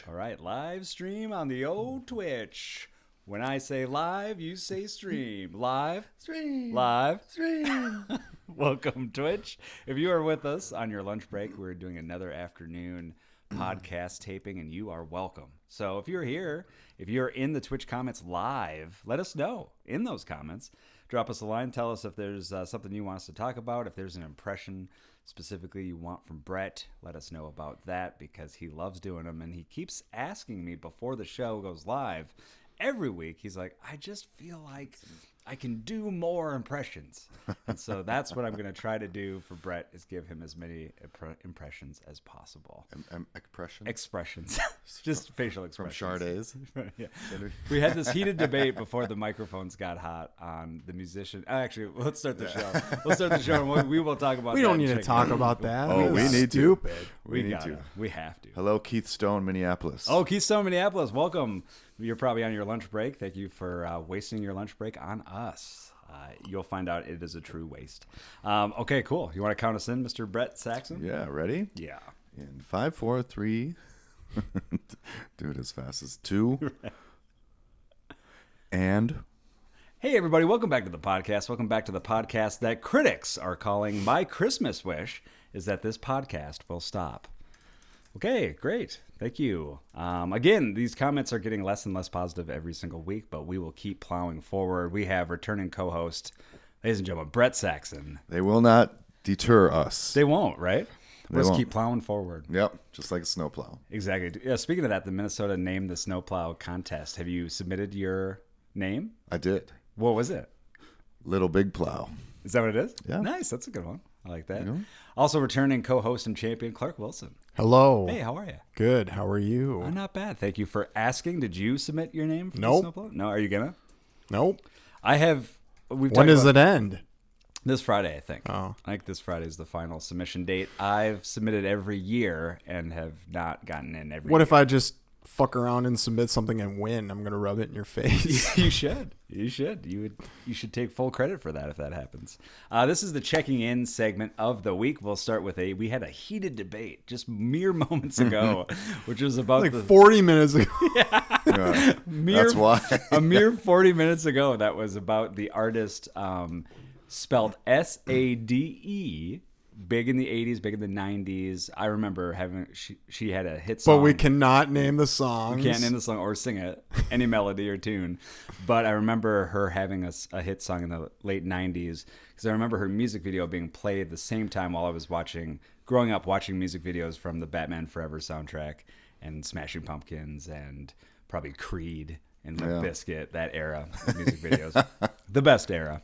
All right, live stream on the old Twitch. When I say live, you say stream. Live, Stream. live, Stream. Welcome, Twitch. If you are with us on your lunch break, we're doing another afternoon podcast taping, and you are welcome. So if you're here, if you're in the Twitch comments live, let us know in those comments. Drop us a line. Tell us if there's something you want us to talk about. If there's an impression specifically you want from Brett, let us know about that because he loves doing them. And he keeps asking me before the show goes live every week. He's like, I just feel like I can do more impressions. And so that's what I'm going to try to do for Brett is give him as many impressions as possible. Expressions. Just facial expressions. From Sade's. Yeah. We had this heated debate before the microphones got hot on the musician. Actually, let's start the show. Let's start the show, and we will talk about that. We don't need to talk about that. Oh, we need stupid. We need to. We have to. Hello, Keith Stone, Minneapolis. Oh, Keith Stone, Minneapolis. Welcome. You're probably on your lunch break. Thank you for wasting your lunch break on us. You'll find out it is a true waste. Okay, cool. You want to count us in, Mr. Brett Saxon? Yeah, ready? Yeah. In 5, 4, 3. Do it as fast as 2. And... Hey, everybody. Welcome back to the podcast. Welcome back to the podcast that critics are calling My Christmas Wish is that this podcast will stop. Okay, great. Thank you. Again, these comments are getting less and less positive every single week, but we will keep plowing forward. We have returning co-host, ladies and gentlemen, Brett Saxon. They will not deter us. They won't, right? Let's won't. keep plowing forward. Yep, just like a snowplow. Exactly. Yeah, speaking of that, the Minnesota Name the Snowplow contest. Have you submitted your name? I did. What was it? Little Big Plow. Is that what it is? Yeah. Nice. That's a good one. I like that. Yeah. Also returning co-host and champion, Clark Wilson. Hello. Hey, how are you? Good. How are you? I'm not bad. Thank you for asking. Did you submit your name for Nope. the Snowplow? No, are you gonna? Nope. I have. We've When talked does about it end? this Friday, I think. Oh. I think this Friday is the final submission date. I've submitted every year and have not gotten in every What year. if I just fuck around and submit something and win? I'm going to rub it in your face. You should. You should. You should take full credit for that if that happens. This is the checking in segment of the week. We'll start with we had a heated debate just mere moments ago, which was about Like 40 minutes ago. Yeah, that's why. a mere 40 minutes ago. That was about the artist spelled Sade. Big in the 80s, big in the 90s. I remember having she had a hit song. But we cannot name the songs. We can't name the song or sing it, any melody or tune. But I remember her having a hit song in the late 90s because I remember her music video being played at the same time while I was growing up watching music videos from the Batman Forever soundtrack and Smashing Pumpkins and probably Creed and Limp Bizkit, that era of music videos. The best era.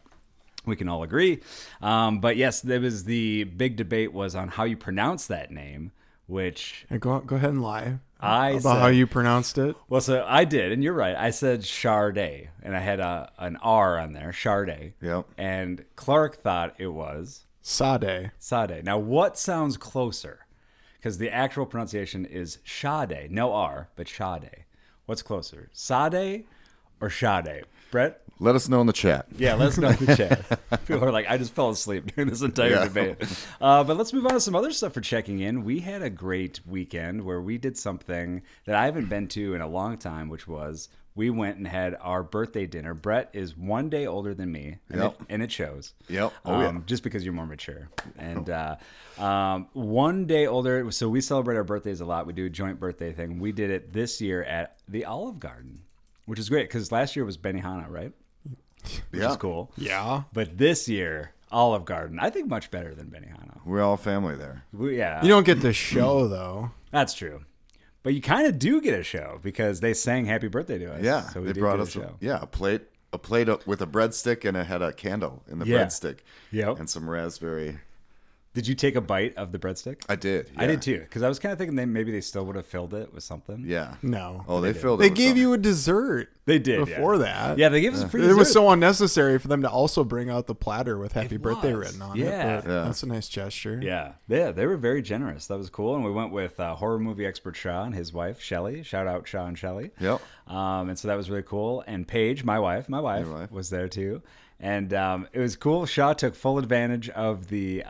We can all agree. But yes, there was the big debate was on how you pronounce that name, which... Hey, go ahead and lie About how you pronounced it. Well, so I did, and you're right. I said Sade, and I had an R on there, Sade. Yep. And Clark thought it was... Sade. Sade. Now, what sounds closer? Because the actual pronunciation is Sade. No R, but Sade. What's closer? Sade or Sade? Brett? Let us know in the chat. Yeah, let us know in the chat. People are like, I just fell asleep during this entire debate. But let's move on to some other stuff for checking in. We had a great weekend where we did something that I haven't been to in a long time, which was we went and had our birthday dinner. Brett is 1 day older than me, and it shows. Yep. Oh, yeah. Just because you're more mature. And 1 day older, so we celebrate our birthdays a lot. We do a joint birthday thing. We did it this year at the Olive Garden, which is great because last year was Benihana, right? Which is cool. Yeah. But this year, Olive Garden, I think much better than Benihana. We're all family there. Yeah. You don't get the show, though. That's true. But you kind of do get a show because they sang happy birthday to us. Yeah. So we they did brought get us a show. a plate with a breadstick, and it had a candle in the breadstick. Yep. And some raspberry. Did you take a bite of the breadstick? I did. I did too, because I was kind of thinking maybe they still would have filled it with something. Yeah. No. Oh, they filled it They with gave something. you a dessert. They did before that. Yeah, they gave us a free It dessert. was so unnecessary for them to also bring out the platter with "Happy It Birthday" was. written on Yeah. it. But that's a nice gesture. Yeah, they were very generous. That was cool. And we went with horror movie expert Shaw and his wife, Shelly. Shout out Shaw and Shelly. Yep. And so that was really cool. And Paige, my wife was there too. And it was cool. Shaw took full advantage of the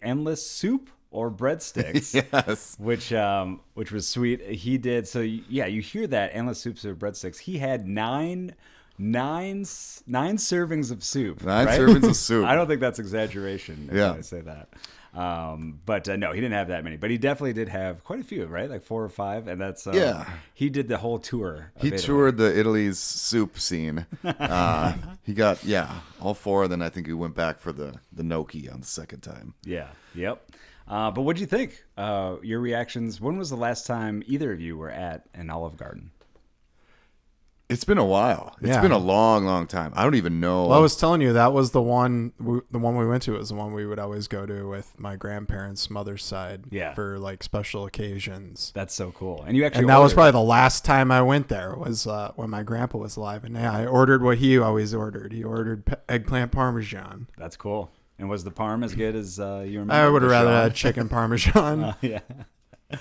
endless soup or breadsticks. Yes. Which was sweet. He did. So yeah, you hear that endless soups or breadsticks. He had nine servings of soup. Nine right? servings of soup. I don't think that's exaggeration if Yeah. I say that. But no, he didn't have that many. But he definitely did have quite a few, right? Like 4 or 5, and that's Yeah. He did the whole tour. Of He Italy. toured the Italy's soup scene. He got all 4. Then I think he went back for the gnocchi on the second time. Yeah. Yep. But what'd you think? Your reactions. When was the last time either of you were at an Olive Garden? It's been a while. It's Yeah. been a long, long time. I don't even know. Well, I was telling you that was the one. The one we went to was the one we would always go to with my grandparents' mother's side. Yeah. For like special occasions. That's so cool. And you actually And that was ordered. probably the last time I went there was when my grandpa was alive. And yeah, I ordered what he always ordered. He ordered eggplant parmesan. That's cool. And was the parm as good as you remember? I would have rather Sean? had chicken parmesan. Yeah.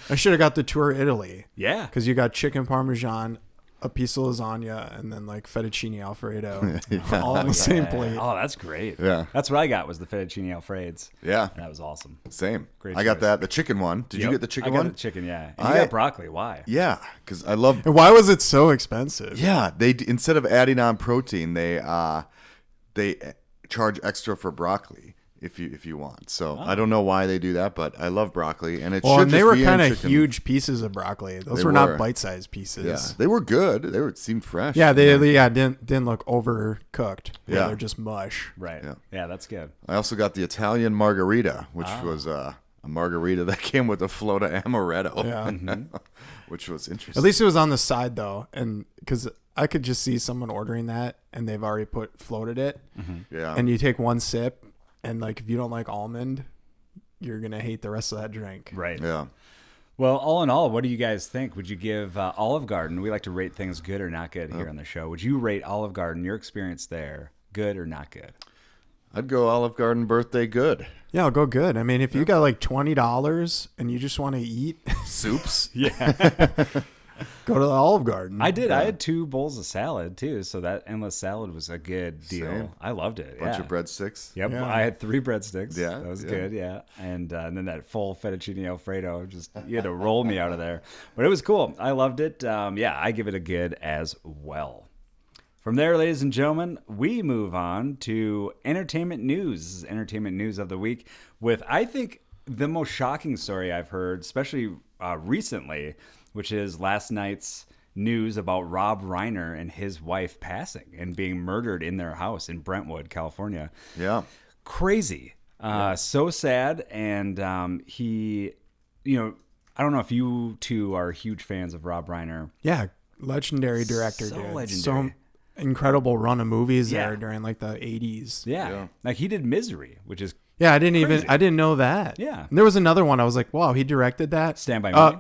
I should have got the tour Italy Yeah. because you got chicken parmesan, a piece of lasagna, and then like fettuccine alfredo all in the same plate. Oh, that's great. Yeah. That's what I got was the fettuccine alfredes. Yeah. That was awesome. Same. Great I got choice. that. The chicken one. Did you Yep. get the chicken I got one? the chicken, yeah. And you I- got broccoli. Why? Yeah, because I love. And why was it so expensive? Yeah, they instead of adding on protein, they charge extra for broccoli if you want. So I don't know why they do that, but I love broccoli, and it Well, should and just they were be in kind of chicken. huge pieces of broccoli. Those They were were. not bite-sized pieces. Yeah, they were good. Seemed fresh. Yeah, they didn't look overcooked. Yeah. They're just mush. Right. Yeah. Yeah, that's good. I also got the Italian margarita, which was a margarita that came with a float of amaretto. Yeah. Which was interesting. At least it was on the side though, and because I could just see someone ordering that, and they've already floated it, Yeah. and you take one sip, and like if you don't like almond, you're gonna hate the rest of that drink. Right. yeah. Well, all in all, what do you guys think? Would you give Olive Garden? We like to rate things good or not good here on the show. Would you rate Olive Garden, your experience there, good or not good? I'd go Olive Garden birthday good. Yeah, I'll go good. I mean, if you got like $20 and you just want to eat, Soups. Yeah. go to the Olive Garden. I did. I had 2 bowls of salad too, so that endless salad was a good deal. Same. I loved it. Bunch yeah. of breadsticks. Yep, Yeah. I had 3 breadsticks. Yeah, that was yeah. good. Yeah, and then that full fettuccine alfredo, just you had to roll me out of there, but it was cool. I loved it. Yeah, I give it a good as well. From there, ladies and gentlemen, we move on to entertainment news. This is entertainment news of the week with, I think, the most shocking story I've heard, especially recently, which is last night's news about Rob Reiner and his wife passing and being murdered in their house in Brentwood, California. Yeah. Crazy. So sad. And he, I don't know if you two are huge fans of Rob Reiner. Yeah, legendary director, So dude. legendary. So incredible run of movies Yeah. there during like the 80s. Yeah. Yeah. Like he did Misery, which is Yeah, I Crazy. didn't know that. Yeah. And there was another one. I was like, wow, he directed that. Stand By Me?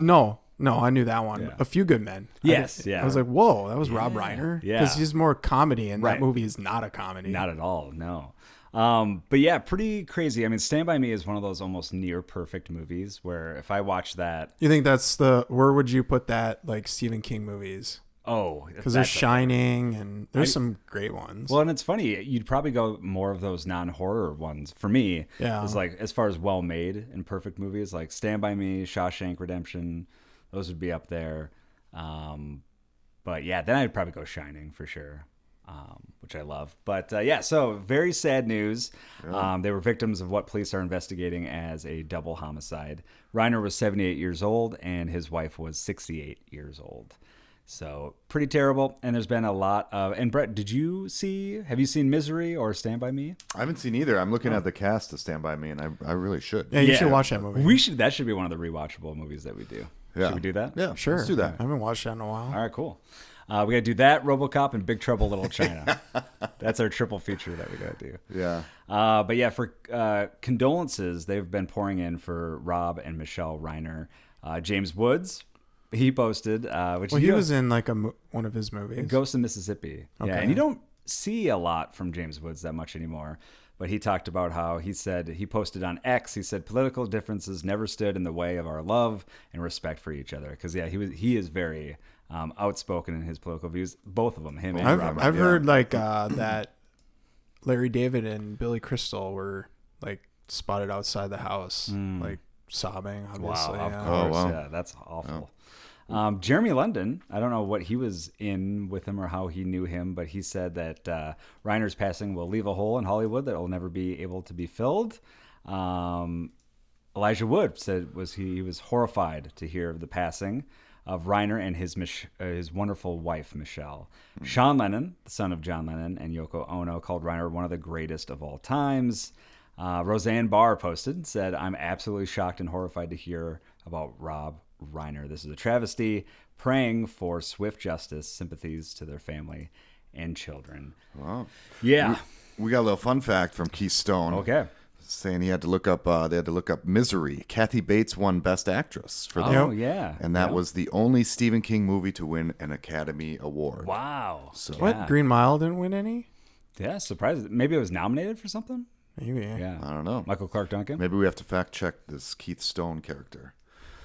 No, I knew that one. Yeah. A Few Good Men. Yes, yeah. I was like, whoa, that was Rob Reiner. Yeah. Because he's more comedy, and Right. that movie is not a comedy. not at all. No. But yeah, pretty crazy. I mean, Stand By Me is one of those almost near perfect movies where if I watch that, You think where would you put that, like Stephen King movies? Because there's that's Shining, and there's some great ones. well, and it's funny. You'd probably go more of those non-horror ones. For me, Yeah. is like as far as well-made and perfect movies, like Stand By Me, Shawshank Redemption, those would be up there. But yeah, then I'd probably go Shining for sure, which I love. But yeah, so very sad news. They were victims of what police are investigating as a double homicide. Reiner was 78 years old, and his wife was 68 years old. So pretty terrible. And there's been a lot of. And Brett, have you seen Misery or Stand By Me? I haven't seen either. I'm looking at the cast of Stand By Me, and I really should. yeah, you should watch that movie. That should be one of the rewatchable movies that we do. Yeah. Should we do that? Yeah, Sure. Let's do that. I haven't watched that in a while. All right, cool. We got to do that, RoboCop, and Big Trouble in Little China. That's our triple feature that we got to do. Yeah. But yeah, for condolences, they've been pouring in for Rob and Michelle Reiner. James Woods, he posted, which Well, he was in like one of his movies. Ghost of Mississippi. Yeah, Okay. and you don't see a lot from James Woods that much anymore. But he talked about how he posted on X, he said, political differences never stood in the way of our love and respect for each other. Because, yeah, he is very outspoken in his political views. Both of them, him and Robert. I've heard like that Larry David and Billy Crystal were like spotted outside the house, like sobbing, Wow, obviously. of yeah. course. wow. Yeah, that's awful. Jeremy London, I don't know what he was in with him or how he knew him, but he said that Reiner's passing will leave a hole in Hollywood that will never be able to be filled. Elijah Wood said he was horrified to hear of the passing of Reiner and his wonderful wife, Michelle. Sean Lennon, the son of John Lennon and Yoko Ono, called Reiner one of the greatest of all times. Roseanne Barr posted, said, I'm absolutely shocked and horrified to hear about Rob Reiner. This is a travesty. Praying for swift justice, sympathies to their family and children. Wow. Yeah. We got a little fun fact from Keith Stone. Okay. Saying he had to look up. They had to look up Misery. Kathy Bates won Best Actress for that. Oh, yeah. And that was the only Stephen King movie to win an Academy Award. Wow. So What? Green Mile didn't win any? Yeah, surprised. Maybe it was nominated for something? Maybe. Yeah. I don't know. Michael Clark Duncan? Maybe we have to fact check this Keith Stone character.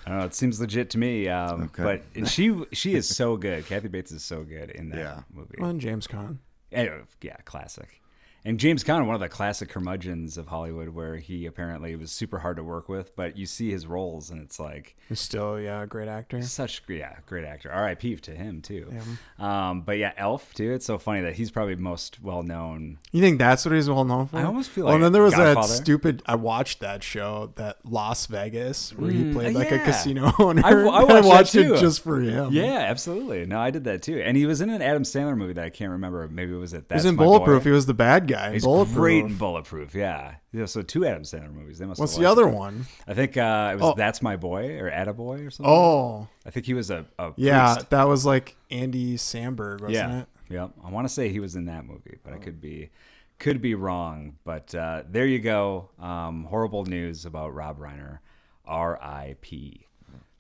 I don't know. It seems legit to me. But she is so good. Kathy Bates is so good in that movie. Well, and James Caan. Yeah, classic. And James Caan, one of the classic curmudgeons of Hollywood, where he apparently was super hard to work with, but you see his roles and it's like He's still, a great actor. great actor. R.I.P. to him too. Yeah. But yeah, Elf too. It's so funny that he's probably most well known. You think that's what he's well known for? I almost feel Well, like and then there was Godfather. that stupid. I watched that show, that Las Vegas, where he played like a yeah. casino owner. I watched that it too. just for him. Yeah, absolutely. No, I did that too. And he was in an Adam Sandler movie that I can't remember. Maybe it was He That's was in My Bulletproof. Boy. He was the bad guy. In He's Bulletproof. great in Bulletproof. Yeah. So 2 Adam Sandler movies. They must. What's have the watched other it. one? I think it was That's My Boy or Attaboy or something. Oh, I think he was a yeah, priest. that was like Andy Samberg, wasn't Yeah. it? Yeah. I want to say he was in that movie, but I could be wrong. But there you go. Horrible news about Rob Reiner. R.I.P.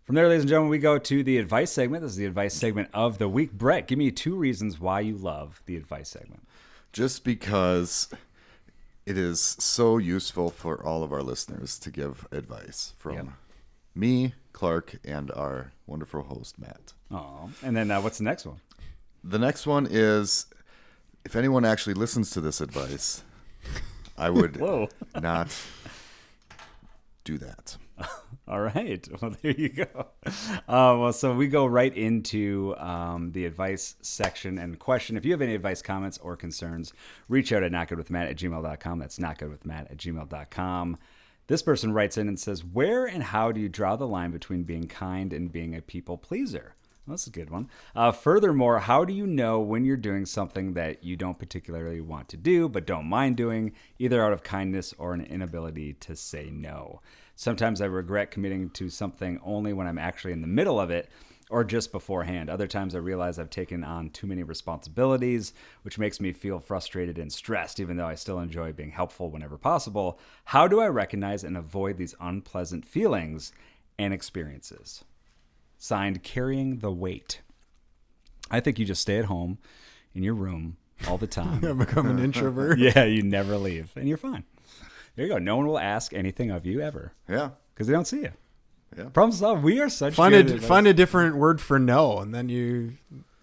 From there, ladies and gentlemen, we go to the advice segment. This is the advice segment of the week. Brett, give me 2 reasons why you love the advice segment. Just because it is so useful for all of our listeners to give advice from me, Clark, and our wonderful host, Matt. Oh, and then what's the next one? The next one is, if anyone actually listens to this advice, I would Whoa. not do that. All right. Well, there you go. So we go right into the advice section and question. If you have any advice, comments, or concerns, reach out at notgoodwithmatt@gmail.com. That's notgoodwithmatt@gmail.com. This person writes in and says, where and how do you draw the line between being kind and being a people pleaser? Well, that's a good one. Furthermore, how do you know when you're doing something that you don't particularly want to do but don't mind doing, either out of kindness or an inability to say no? Sometimes I regret committing to something only when I'm actually in the middle of it or just beforehand. Other times I realize I've taken on too many responsibilities, which makes me feel frustrated and stressed, even though I still enjoy being helpful whenever possible. How do I recognize and avoid these unpleasant feelings and experiences? Signed, Carrying the Weight. I think you just stay at home in your room all the time. I become an introvert. Yeah, you never leave, and you're fine. There you go. No one will ask anything of you ever Yeah. because they don't see you. Yeah. Problem solved. We are such Find good a different word for no, and then you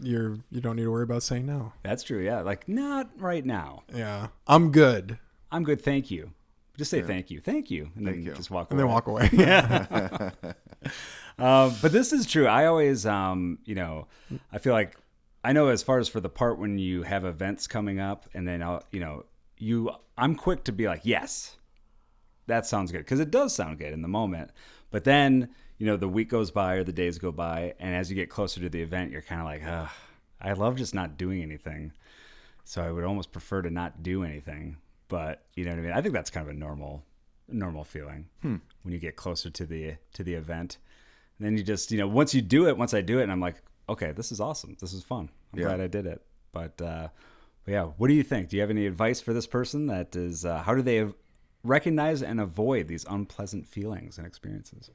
don't need to worry about saying no. That's true. Yeah, like not right now. Yeah, I'm good, I'm good. Thank you. Just say thank you, and then you. just walk and away. then walk away. But this is true. I always, I feel like I know as far as for the part when you have events coming up, and then I'm quick to be like, yes, that sounds good, because it does sound good in the moment. But then, the week goes by or the days go by, and as you get closer to the event, you're kind of like, I love just not doing anything. So I would almost prefer to not do anything. But you know what I mean? I think that's kind of a normal feeling when you get closer to the event. And then you just, once I do it, and I'm like, okay, this is awesome. This is fun. I'm glad I did it. But yeah, what do you think? Do you have any advice for this person that is, how do they recognize and avoid these unpleasant feelings and experiences?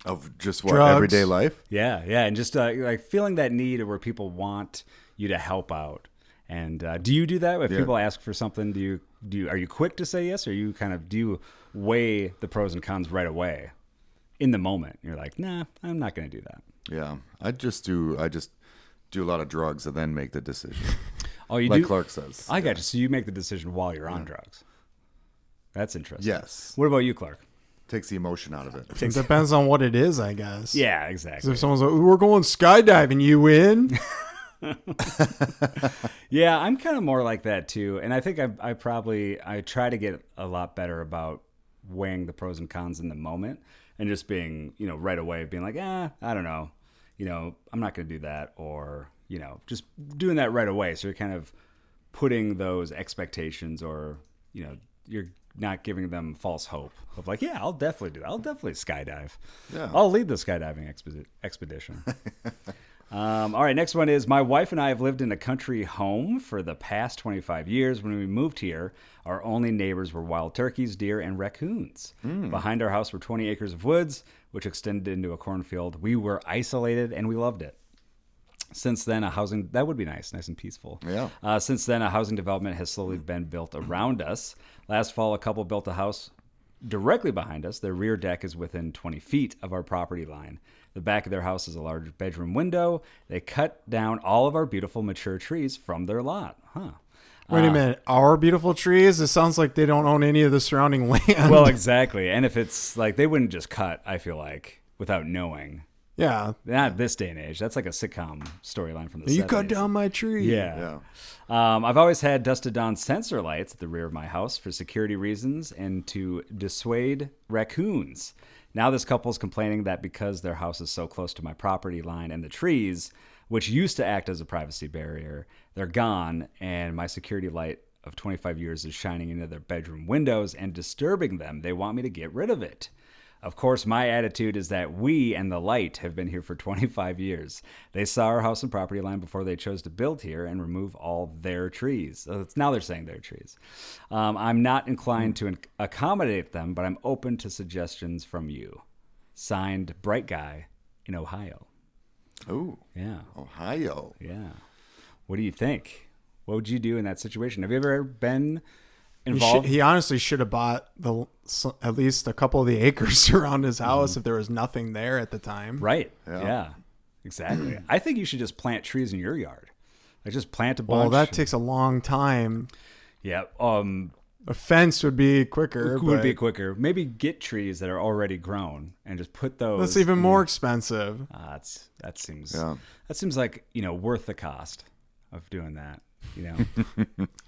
Of just what, Drugs. everyday life? Yeah. And just like feeling that need where people want you to help out. And do you do that? If people ask for something, are you quick to say yes, or do you weigh the pros and cons right away in the moment? You're like, nah, I'm not going to do that. Yeah. I just do a lot of drugs and then make the decision. Oh, you like do? Clark says. I got you. So you make the decision while you're on drugs. That's interesting. Yes. What about you, Clark? Takes the emotion out of it. It depends on what it is, I guess. Yeah, 'Cause exactly. if someone's like, "We're going skydiving," you win. Yeah, I'm kind of more like that too, and I think I try to get a lot better about weighing the pros and cons in the moment, and just being right away being like, I don't know, I'm not going to do that, or just doing that right away. So you're kind of putting those expectations, or you're not giving them false hope of like, yeah, I'll definitely do that. I'll definitely skydive. Yeah. I'll lead the skydiving expedition. All right, next one is, my wife and I have lived in a country home for the past 25 years. When we moved here, our only neighbors were wild turkeys, deer, and raccoons. Behind our house were 20 acres of woods, which extended into a cornfield. We were isolated, and we loved it. Since then, that would be nice and peaceful. Yeah. Since then, a housing development has slowly been built around us. Last fall, a couple built a house directly behind us. Their rear deck is within 20 feet of our property line. The back of their house is a large bedroom window. They cut down all of our beautiful mature trees from their lot. Wait a minute. Our beautiful trees? It sounds like they don't own any of the surrounding land. Well, exactly. And if it's like, they wouldn't just cut, I feel like, without knowing. Yeah. Not this day and age. That's like a sitcom storyline from the 70s. You cut down my tree. Yeah. I've always had dusted down sensor lights at the rear of my house for security reasons and to dissuade raccoons. Now this couple is complaining that because their house is so close to my property line and the trees, which used to act as a privacy barrier, they're gone, and my security light of 25 years is shining into their bedroom windows and disturbing them. They want me to get rid of it. Of course, my attitude is that we and the light have been here for 25 years. They saw our house and property line before they chose to build here and remove all their trees. Now they're saying their trees. I'm not inclined to accommodate them, but I'm open to suggestions from you. Signed, Bright Guy in Ohio. Oh, yeah. Ohio. Yeah. What do you think? What would you do in that situation? Have you ever been involved? He honestly should have bought at least a couple of the acres around his house if there was nothing there at the time. Right. Yeah. Exactly. I think you should just plant trees in your yard. Like just plant a bunch. Well, that takes a long time. Yeah. A fence would be quicker. Maybe get trees that are already grown and just put those. That's even more expensive. That seems like worth the cost of doing that.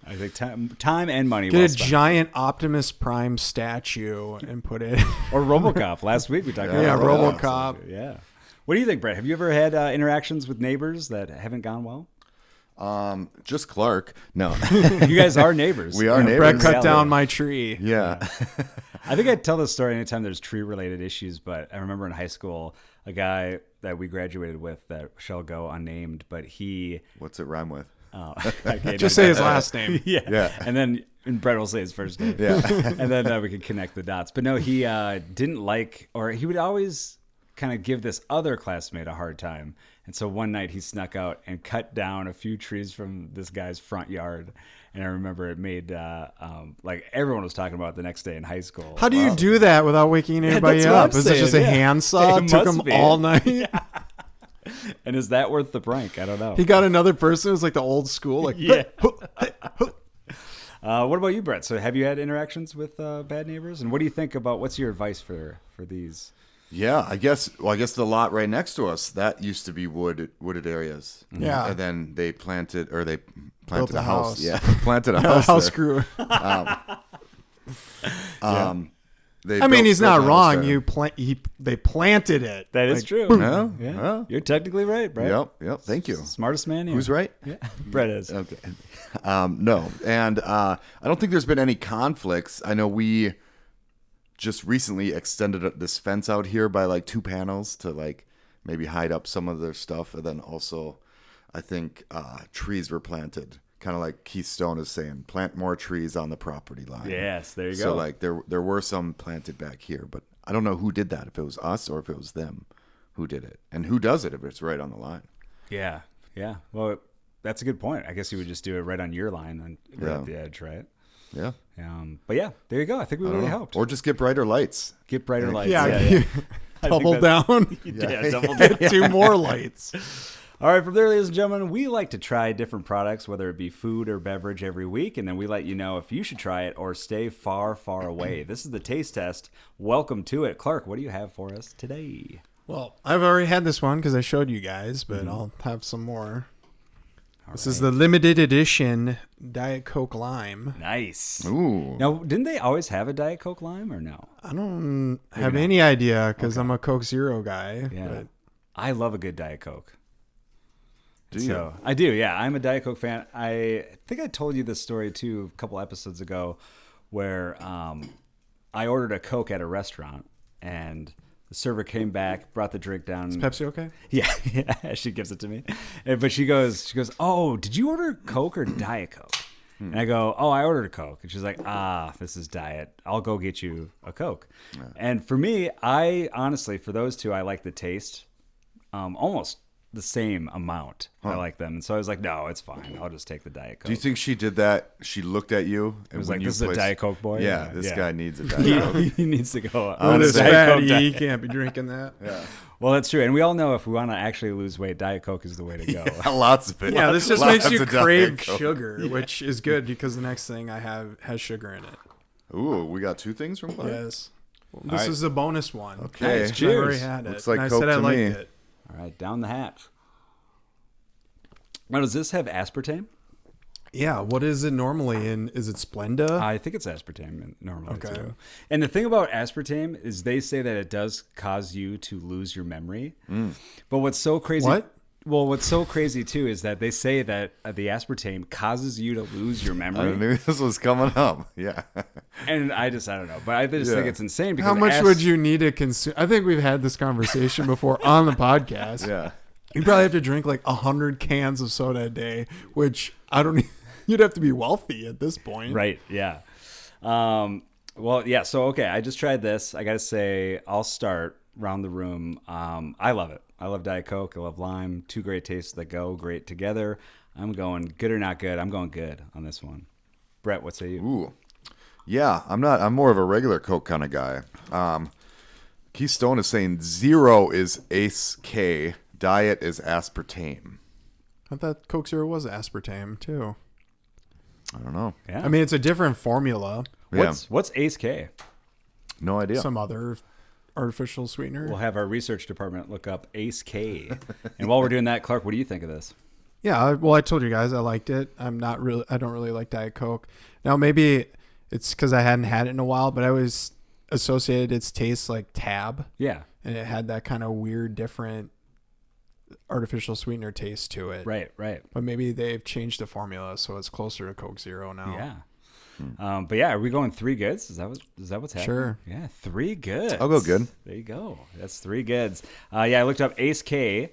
I think time and money. Get a giant Optimus Prime statue and put it. Or RoboCop. Last week we talked about. Yeah, RoboCop. Yeah. What do you think, Brett? Have you ever had interactions with neighbors that haven't gone well? Just Clark. No. You guys are neighbors. We are neighbors. Brett cut down my tree. Yeah. I think I tell this story anytime there's tree-related issues, but I remember in high school, a guy that we graduated with that shall go unnamed, but he... What's it rhyme with? Just say his last name. Yeah. And Brett will say his first name. Yeah. And then we can connect the dots. But no, he didn't like, or he would always kind of give this other classmate a hard time. And so one night he snuck out and cut down a few trees from this guy's front yard. And I remember it made, like everyone was talking about it the next day in high school. How do you do that without waking anybody up? Is it just a handsaw? It took him all night? Yeah. And is that worth the prank? I don't know. He got another person who's like the old school. Like, yeah. What about you, Brett? So have you had interactions with bad neighbors? And what do you think about, what's your advice for these? Yeah, I guess the lot right next to us, that used to be wooded areas. Yeah. And then they planted a house. Yeah, planted a house. House there. grew. He's not wrong. They planted it. That is true. Yeah. Yeah. You're technically right, Brett. Yep. Thank you. Smartest man here. Who's right? Yeah. Brett is. Okay. No, and I don't think there's been any conflicts. I know we just recently extended this fence out here by like 2 panels to like maybe hide up some of their stuff, and then also I think trees were planted. Kind of like Keith Stone is saying, plant more trees on the property line. Yes, there you go. So like there were some planted back here, but I don't know who did that, if it was us or if it was them who did it. And who does it if it's right on the line? Yeah. Well, that's a good point. I guess you would just do it right on your line right at the edge, right? Yeah. But yeah, there you go. I think we really helped. Or just get brighter lights. Get brighter lights. Yeah. Double down. Yeah, double down. 2 more lights. All right, from there, ladies and gentlemen, we like to try different products, whether it be food or beverage, every week, and then we let you know if you should try it or stay far, far away. This is the taste test. Welcome to it. Clark, what do you have for us today? Well, I've already had this one because I showed you guys, but I'll have some more. This is the limited edition Diet Coke Lime. Nice. Ooh. Now, didn't they always have a Diet Coke Lime or no? I don't have any idea because I'm a Coke Zero guy. Yeah. But I love a good Diet Coke. Do you? So, I do, yeah. I'm a Diet Coke fan. I think I told you this story, too, a couple episodes ago where I ordered a Coke at a restaurant, and the server came back, brought the drink down. is Pepsi okay? Yeah, she gives it to me. But she goes, oh, did you order Coke or Diet Coke? And I go, oh, I ordered a Coke. And she's like, this is Diet. I'll go get you a Coke. Yeah. And for me, I honestly, for those two, I like the taste almost the same amount. I like them. And so I was like, no, it's fine. I'll just take the Diet Coke. Do you think she did that? She looked at you and it was when like, you this is a Diet Coke boy? Yeah, this guy needs a Diet Coke. He needs to go. On his Diet Coke fatty, diet. he can't be drinking that. Yeah. Well, that's true. And we all know if we want to actually lose weight, Diet Coke is the way to go. Lots of it. Yeah, this just Lots makes you of Diet crave Coke. sugar, which is good because the next thing I have has sugar in it. Ooh, we got two things from Clark? Yes. Well, this right. is the bonus one. Okay. Nice. I've already Cheers. had it. Looks like and I Coke said I to liked me. it. All right, down the hatch. Now, does this have aspartame? Yeah, what is it normally in? Is it Splenda? I think it's aspartame normally Okay. too. And the thing about aspartame is they say that it does cause you to lose your memory. But what's so crazy? What? Well, what's so crazy too is that they say that the aspartame causes you to lose your I memory. knew this was coming up. Yeah. And I don't know. But I just think Yeah. it's insane because How much would you need to consume? I think we've had this conversation before on the podcast. Yeah. You probably have to drink like 100 cans of soda a day, which I don't. You'd have to be wealthy at this point, Right. Yeah. Well, yeah. So, okay. I just tried this. I got to say, I'll start round the room. I love it. I love Diet Coke. I love lime. Two great tastes that go great together. I'm going good or not good. I'm going good on this one. Brett, what say you? Ooh. Yeah, I'm not. I'm more of a regular Coke kind of guy. Keystone is saying 0 is Ace K. Diet is aspartame. I thought Coke Zero was aspartame too. I don't know. Yeah. I mean, it's a different formula. What's Ace K? No idea. Some other artificial sweetener. We'll have our research department look up Ace K. And while we're doing that, Clark, what do you think of this? Yeah, well, I told you guys I liked it. I don't really like Diet Coke. Now maybe it's because I hadn't had it in a while, but I always associated its taste like Tab, Yeah. and it had that kind of weird, different artificial sweetener taste to it. Right. But maybe they've changed the formula so it's closer to Coke Zero now. Yeah. But yeah, are we going 3 goods? Is that what's happening? Sure. Yeah, 3 goods. I'll go good. There you go. That's 3 goods. Yeah, I looked up Ace K.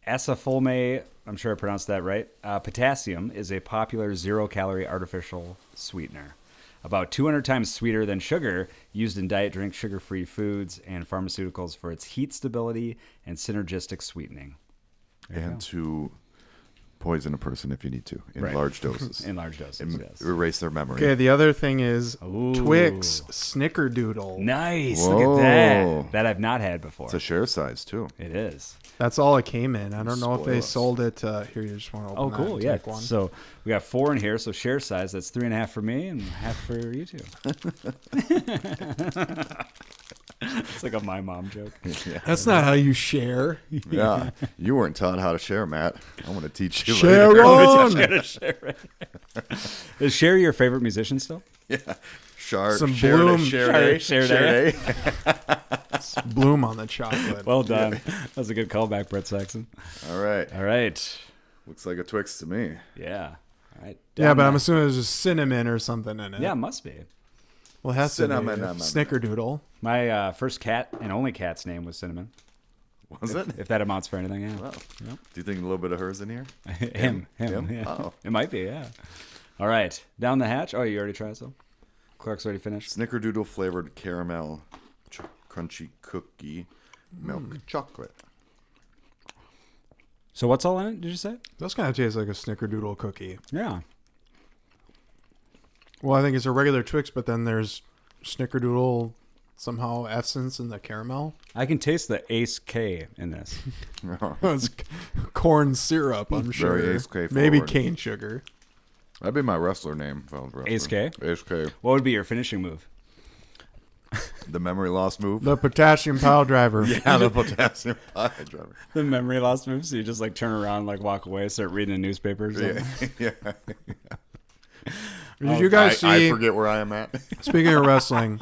Acetylfolme, I'm sure I pronounced that right. Potassium is a popular 0-calorie artificial sweetener. About 200 times sweeter than sugar, used in diet drinks, sugar-free foods, and pharmaceuticals for its heat stability and synergistic sweetening. And to poison a person if you need to in large doses. In large doses, yes. Erase their memory. Okay, the other thing is Ooh. Twix Snickerdoodle. Nice. Whoa. Look at that. That I've not had before. It's a share size too. It is. That's all it came in. I don't know if Spoil they us. sold it. Here, you just want to open Oh, that cool. and Yeah. take one. So we got 4 in here. So share size. That's 3.5 for me and half for you two. It's like a my mom joke. Yeah. That's not how you share. Yeah. You weren't taught how to share, Matt. I'm going to teach you Share later. on. Is Cher your favorite musician still? Yeah. Some Share bloom. Share. Bloom on the chocolate. Well done. That was a good callback, Brett Saxon. All right. All right. Looks like a Twix to me. Yeah. All right. Yeah, but Down I'm assuming there's just cinnamon or something in it. Yeah, it must be. Well, it has Cinnamon. to be. Snickerdoodle. My first cat and only cat's name was Cinnamon. Was it? If that amounts for anything, yeah. Wow. Do you think a little bit of hers in here? Him. Him? Yeah. Oh. It might be, yeah. All right. Down the hatch. Oh, you already tried some? Clark's already finished. Snickerdoodle flavored caramel crunchy cookie milk chocolate. So what's all in it, did you say? Those kind of taste like a Snickerdoodle cookie. Yeah. Well, I think it's a regular Twix, but then there's Snickerdoodle somehow essence in the caramel. I can taste the Ace K in this. It's corn syrup, I'm sure. Very Ace K Maybe forward. cane sugar. That'd be my wrestler name. If I was wrestling. Ace K? Ace K. What would be your finishing move? The memory loss move. The potassium pile driver. Yeah, the potassium pie driver. The memory loss move. So you just like turn around, like walk away, start reading a newspaper or something. Yeah. Did you guys see? I forget where I am at. Speaking of wrestling,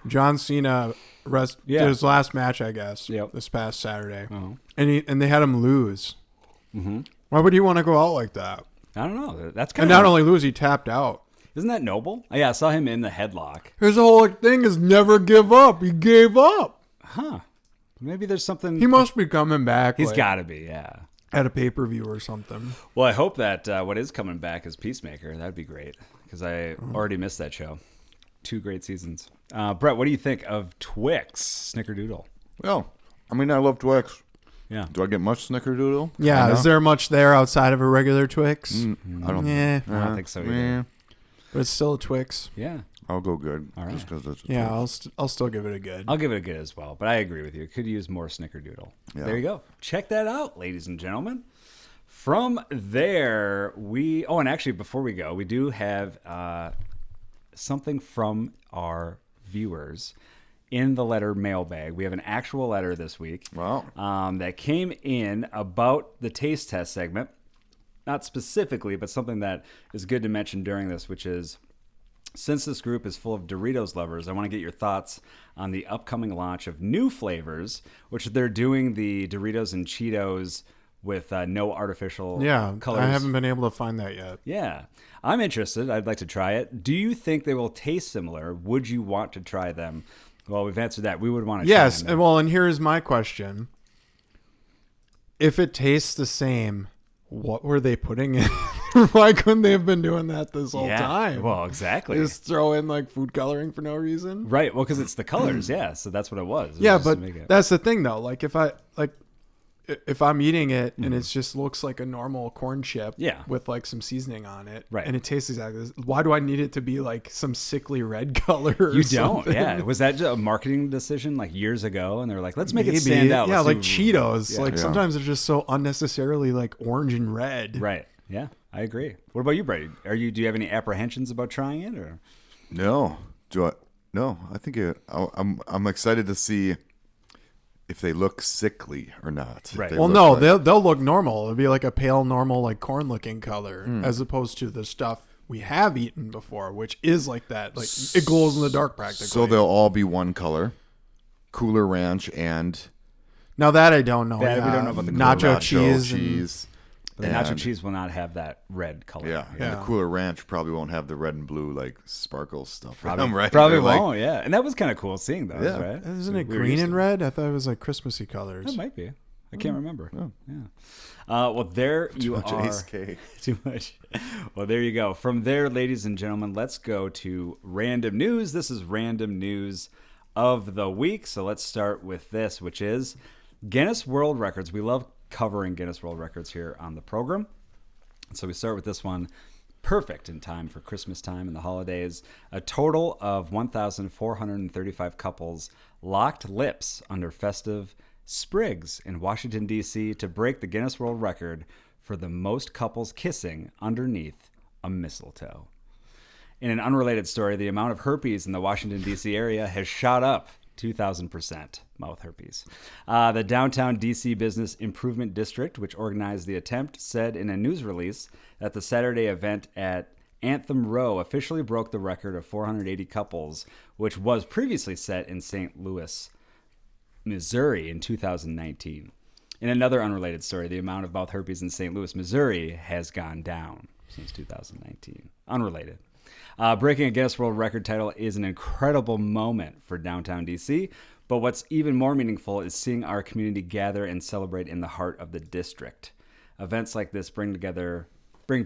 John Cena did his last match, I guess, Yep. this past Saturday, Uh-huh. and they had him lose. Mm-hmm. Why would he want to go out like that? I don't know. That's And kind of not only lose, he tapped out. Isn't that noble? Oh, yeah, I saw him in the headlock. His whole thing is never give up. He gave up. Huh. Maybe there's something. He must be coming back. He's like, got to be, yeah. at a pay-per-view or something. Well, I hope that what is coming back is Peacemaker. That'd be great because I already missed that show. 2 great seasons. Brett, what do you think of Twix Snickerdoodle? Well, I mean, I love Twix. Yeah. Do I get much Snickerdoodle? Yeah, Kinda. is there much there outside of a regular Twix? I don't. Yeah, I don't think so either. Yeah, but it's still a Twix. Yeah. I'll go good. All right. Just 'cause it's a Yeah, Twix. I'll still give it a good. I'll give it a good as well, but I agree with you. Could use more Snickerdoodle. Yeah. There you go. Check that out, ladies and gentlemen. From there, and actually, before we go, we do have something from our viewers in the letter mailbag. We have an actual letter this week. Wow. That came in about the taste test segment. Not specifically, but something that is good to mention during this, which is, since this group is full of Doritos lovers, I want to get your thoughts on the upcoming launch of new flavors, which they're doing the Doritos and Cheetos with no artificial colors. I haven't been able to find that yet. Yeah, I'm interested. I'd like to try it. Do you think they will taste similar? Would you want to try them? Well, we've answered that. We would want to Yes, try them. and here's my question. If it tastes the same, what were they putting in? Why couldn't they have been doing that this whole time? Well, exactly. Just throw in like food coloring for no reason. Right. Well, because it's the colors. Yeah. So that's what it was. It was Yeah, just to but make it- that's the thing though. Like if I'm eating it and it just looks like a normal corn chip Yeah. with like some seasoning on it, Right. and it tastes exactly this, why do I need it to be like some sickly red color or You don't. something? Yeah. Was that just a marketing decision like years ago? And they were like, let's make it Maybe. stand out. Yeah, Let's like do- Cheetos. Yeah. Like Yeah. sometimes they're just so unnecessarily like orange and red. Right. Yeah. I agree. What about you, Brady? Do you have any apprehensions about trying it, or? No. No. I think I'm excited to see if they look sickly or not. If Right. they Well, look no, like- they'll look normal. It'll be like a pale, normal, like corn looking color, Hmm. as opposed to the stuff we have eaten before, which is like that. Like it glows in the dark practically. So they'll all be one color. Cooler Ranch and Now that I don't know. That we don't know about the nacho, nacho cheese. cheese. But the nacho and- cheese will not have that red color. Yeah, and Yeah. the Cooler Ranch probably won't have the red and blue like sparkle stuff. in Probably, them, right? probably They're like- won't. Yeah. And that was kind of cool seeing those, Yeah. right? Isn't it We were green used and to- red? I thought it was like Christmassy colors. That might be. I can't remember. Oh. Yeah. Well, there you Much are. Ace K. Too much. Well, there you go. From there, ladies and gentlemen, let's go to random news. This is random news of the week. So let's start with this, which is Guinness World Records. We love covering Guinness World Records here on the program. So we start with this one. Perfect in time for Christmas time and the holidays. A total of 1,435 couples locked lips under festive sprigs in Washington, D.C. to break the Guinness World Record for the most couples kissing underneath a mistletoe. In an unrelated story, the amount of herpes in the Washington, D.C. area has shot up 2,000%, mouth herpes. The downtown D.C. Business Improvement District, which organized the attempt, said in a news release that the Saturday event at Anthem Row officially broke the record of 480 couples, which was previously set in St. Louis, Missouri in 2019. In another unrelated story, the amount of mouth herpes in St. Louis, Missouri has gone down since 2019. Unrelated. Breaking a Guinness World Record title is an incredible moment for downtown DC, but what's even more meaningful is seeing our community gather and celebrate in the heart of the district. Events like this bring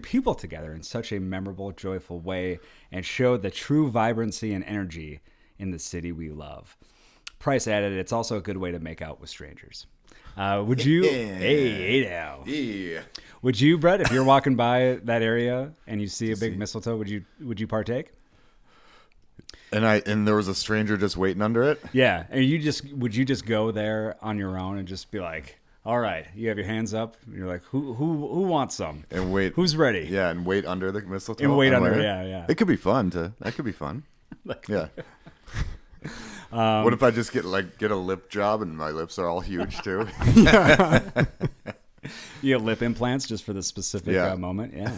people together in such a memorable, joyful way and show the true vibrancy and energy in the city we love. Price added, it's also a good way to make out with strangers. Would you? Hey now. Yeah. Would you, Brett, if you're walking by that area and you see a big mistletoe, would you partake? And there was a stranger just waiting under it. Yeah, and would you just go there on your own and just be like, all right, you have your hands up, and you're like, who wants some? And wait. Who's ready? Yeah, and wait under the mistletoe. And wait under, later. yeah. It could be fun That could be fun. Yeah. What if I just get a lip job and my lips are all huge too? You get lip implants just for the specific moment. Yeah.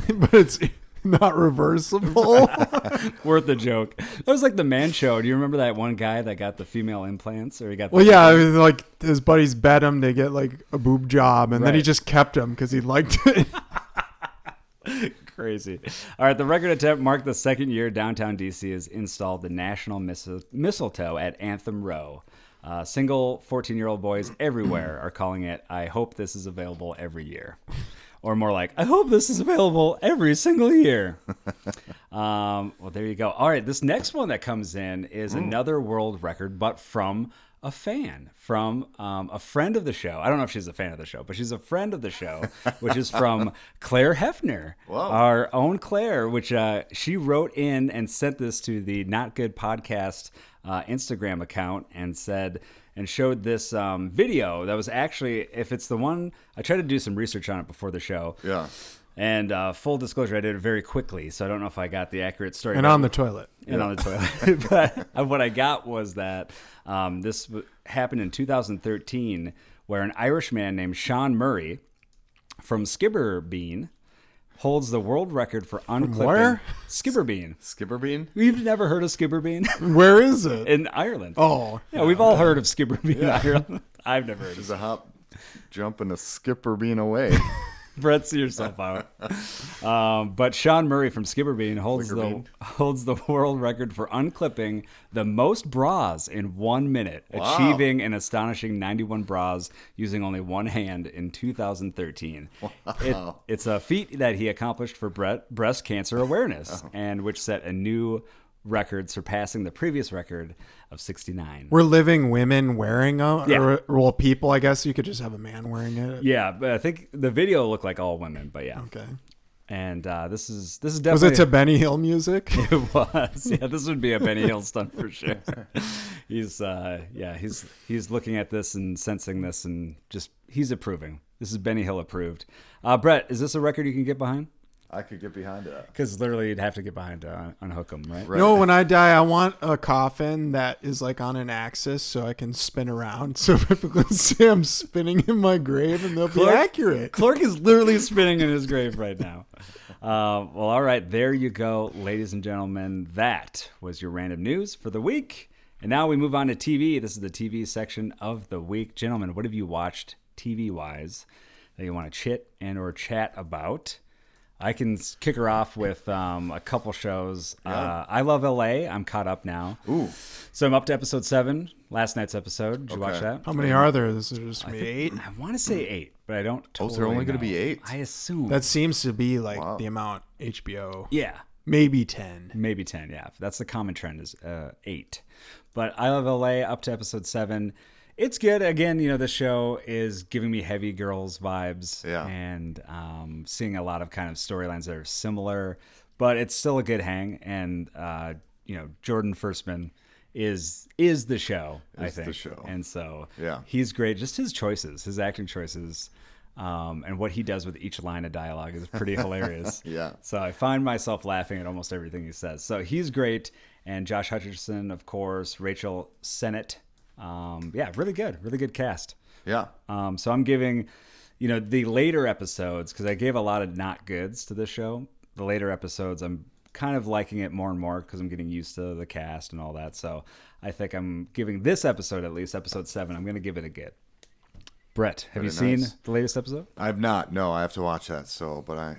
But it's not reversible. Worth the joke. That was like the Man Show. Do you remember that one guy that got the female implants, or he got? Well, yeah, I mean, like his buddies bet him to get like a boob job, and then he Right. just kept him because he liked it. Crazy. All right, the record attempt marked the second year downtown DC has installed the national mistletoe at Anthem Row. Single 14-year-old boys everywhere are calling it, I hope this is available every year. Or more like, I hope this is available every single year. Well, there you go. All right, this next one that comes in is another world record, but from a fan, from a friend of the show. I don't know if she's a fan of the show, but she's a friend of the show, which is from Claire Hefner, our own Claire, which she wrote in and sent this to the Not Good Podcast Instagram account and said, and showed this video that was actually, if it's the one, I tried to do some research on it before the show. Yeah. And full disclosure, I did it very quickly, so I don't know if I got the accurate story. And on the toilet. And on the toilet. But what I got was that this happened in 2013, where an Irish man named Sean Murray from Skibberbean holds the world record for unclipping. where? Skibberbean. Skibberbean? We've never heard of Skibberbean? Where is it? In Ireland. Oh. Yeah, we've all heard of Skibberbean in Ireland. I've never heard of There's a hop, jump, and a skipper being away. Brett, see yourself out. But Sean Murray from Skibberbean holds the world record for unclipping the most bras in 1 minute, achieving an astonishing 91 bras using only one hand in 2013. Wow. It's a feat that he accomplished for breast cancer awareness, and which set a new record, surpassing the previous record of 69. Were living women wearing them? Yeah. Or, well, people, I guess you could just have a man wearing it. Yeah, but I think the video looked like all women, but yeah. Okay. And this is definitely. Was it to Benny Hill music? It was. Yeah, this would be a Benny Hill stunt for sure. He's looking at this and sensing this and just he's approving. This is Benny Hill approved. Brett, is this a record you can get behind? I could get behind that. Because literally you'd have to get behind to unhook them, right? No, when I die, I want a coffin that is like on an axis so I can spin around. So people can see I'm spinning in my grave and they'll be accurate. Clark is literally spinning in his grave right now. Well, all right. There you go, ladies and gentlemen. That was your random news for the week. And now we move on to TV. This is the TV section of the week. Gentlemen, what have you watched TV-wise that you want to chit and or chat about? I can kick her off with a couple shows. Yeah. I Love LA. I'm caught up now. Ooh. So I'm up to episode 7, last night's episode. Did you watch that? How many are there? This is just me. 8? I want to say 8, but I don't totally is there only going to be 8? I assume. That seems to be like the amount HBO. Yeah. Maybe 10. Maybe 10, yeah. That's the common trend is 8. But I Love LA up to episode 7. It's good. Again, this show is giving me heavy girls vibes. Yeah. And seeing a lot of kind of storylines that are similar, but it's still a good hang. And, Jordan Firstman is the show, I think. the show. And so Yeah. he's great. Just his choices, his acting choices, and what he does with each line of dialogue is pretty hilarious. Yeah. So I find myself laughing at almost everything he says. So he's great. And Josh Hutcherson, of course, Rachel Sennett. Really good cast. Yeah. So I'm giving, the later episodes, because I gave a lot of not goods to this show. The later episodes, I'm kind of liking it more and more because I'm getting used to the cast and all that. So I think I'm giving this episode, at least episode 7, I'm going to give it a good. Brett, have you seen the latest episode? I've not. No, I have to watch that. So, but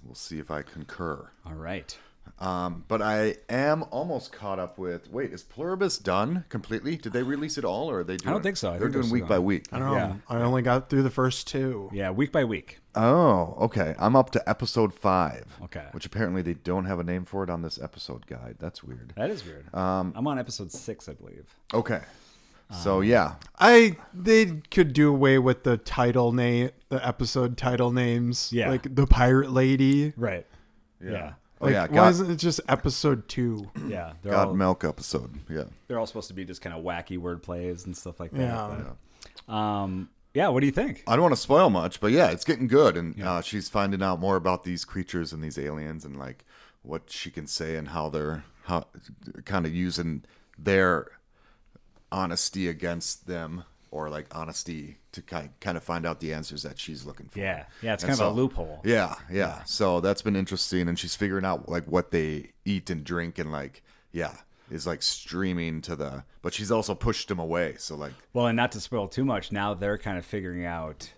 we'll see if I concur. All right. But I am almost caught up with. Wait, is Pluribus done completely? Did they release it all, or are they doing? I don't think so. They're doing week by week. I don't know. Yeah. I only got through the first 2. Yeah, week by week. Oh, okay. I'm up to episode 5. Okay. Which apparently they don't have a name for it on this episode guide. That's weird. That is weird. I'm on episode 6, I believe. Okay. So yeah, They could do away with the title name, the episode title names. Yeah. Like the Pirate Lady. Right. Yeah. Like, yeah, why isn't it just episode 2? Yeah, God Milk episode. Yeah. they're all supposed to be just kind of wacky word plays and stuff like that. Yeah. Yeah, what do you think? I don't want to spoil much, but yeah, it's getting good. And she's finding out more about these creatures and these aliens and like what she can say and how kind of using their honesty against them, or like honesty to kind of find out the answers that she's looking for. Yeah, it's And kind of a loophole. Yeah. So that's been interesting, and she's figuring out like what they eat and drink, and like is like streaming to but she's also pushed him away. So like, Well, and not to spoil too much, now they're kind of figuring out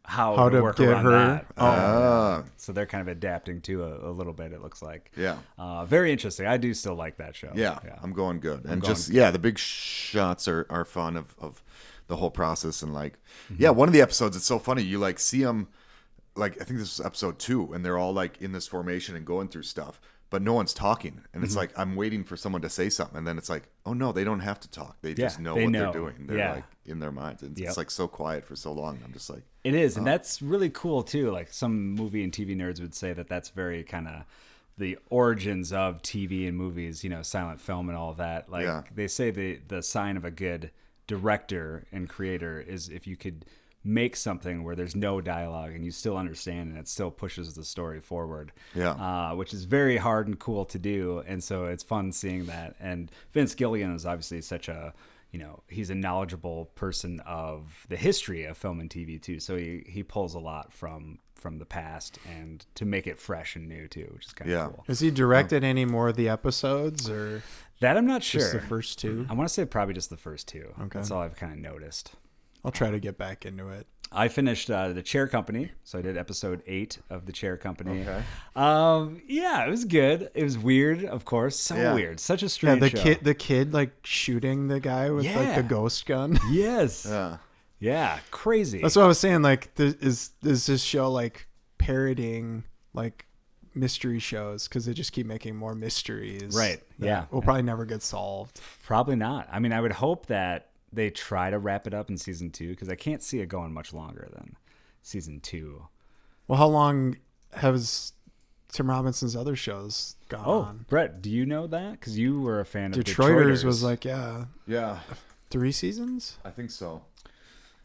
how to work get around her. that. So they're kind of adapting to a little bit, it looks like. Yeah. Very interesting. I do still like that show. Yeah, I'm going good. And going just, the big shots are fun of the whole process. And like, one of the episodes, it's so funny. You like see them, like, I think this is episode 2, and they're all like in this formation and going through stuff, but no one's talking. And it's like, I'm waiting for someone to say something. And then it's like, oh no, they don't have to talk. They just know what they're doing. They're like in their minds. And it's like so quiet for so long. I'm just like, it is. And that's really cool too. Like some movie and TV nerds would say that that's very kind of the origins of TV and movies, silent film and all of that. Like they say the sign of a good director and creator is if you could make something where there's no dialogue and you still understand and it still pushes the story forward. Which is very hard and cool to do. And so it's fun seeing that. And Vince Gilligan is obviously such a, he's a knowledgeable person of the history of film and TV too. So he pulls a lot from the past and to make it fresh and new too, which is kind of cool. Has he directed any more of the episodes, or that I'm not sure. just the first 2? I want to say probably just the first 2. Okay. That's all I've kind of noticed. I'll try to get back into it. I finished The Chair Company, so I did episode 8 of The Chair Company. Okay. It was good. It was weird, of course. So weird. Such a strange show. The kid like shooting the guy with like the ghost gun. Yes. Yeah, crazy. That's what I was saying. Like, is this show like parodying like mystery shows because they just keep making more mysteries? Right. Yeah. Will probably never get solved. Probably not. I mean, I would hope that they try to wrap it up in season 2 because I can't see it going much longer than season 2. Well, how long has Tim Robinson's other shows gone on? Brett, do you know that? Because you were a fan of Detroiters. Was like 3 seasons. I think so.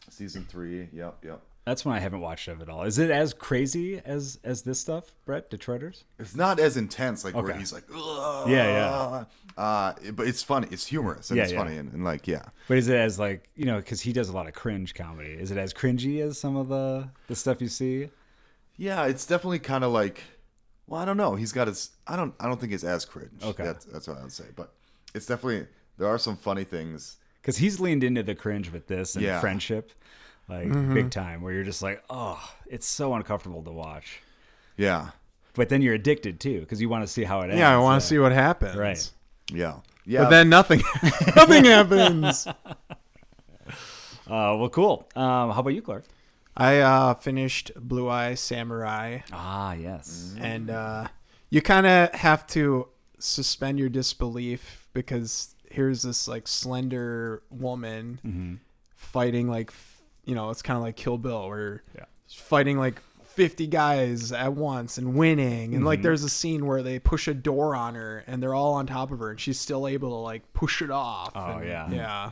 Season 3. Yep. That's one I haven't watched of it all. Is it as crazy as this stuff, Brett? Detroiters? It's not as intense, like where he's like, ugh. Yeah. But it's funny. It's humorous and it's funny and like, But is it as like, because he does a lot of cringe comedy. Is it as cringy as some of the stuff you see? Yeah, it's definitely kind of like, well, I don't know. He's got his. I don't think it's as cringe. Okay, that's what I would say. But it's definitely, there are some funny things. Because he's leaned into the cringe with this and Friendship. Like big time, where you're just like, oh, it's so uncomfortable to watch. Yeah. But then you're addicted too, because you want to see how it ends. Yeah, I want to see what happens. Right. Yeah. But then nothing happens. Well, cool. How about you, Clark? I finished Blue Eye Samurai. Ah, yes. And you kind of have to suspend your disbelief because here's this like slender woman fighting like, it's kind of like Kill Bill where she's fighting like 50 guys at once and winning. And like there's a scene where they push a door on her and they're all on top of her and she's still able to like push it off. Oh, Yeah.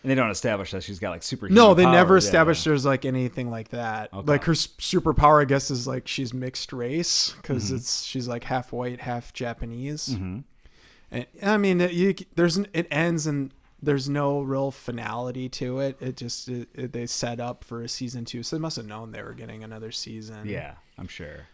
And they don't establish that she's got like superhuman No, they never powers. established there's like anything like that. Okay. Like her superpower, I guess, is like she's mixed race because she's like half white, half Japanese. And I mean, it ends and there's no real finality to it. It just they set up for a season 2, so they must have known they were getting another season. Yeah, I'm sure.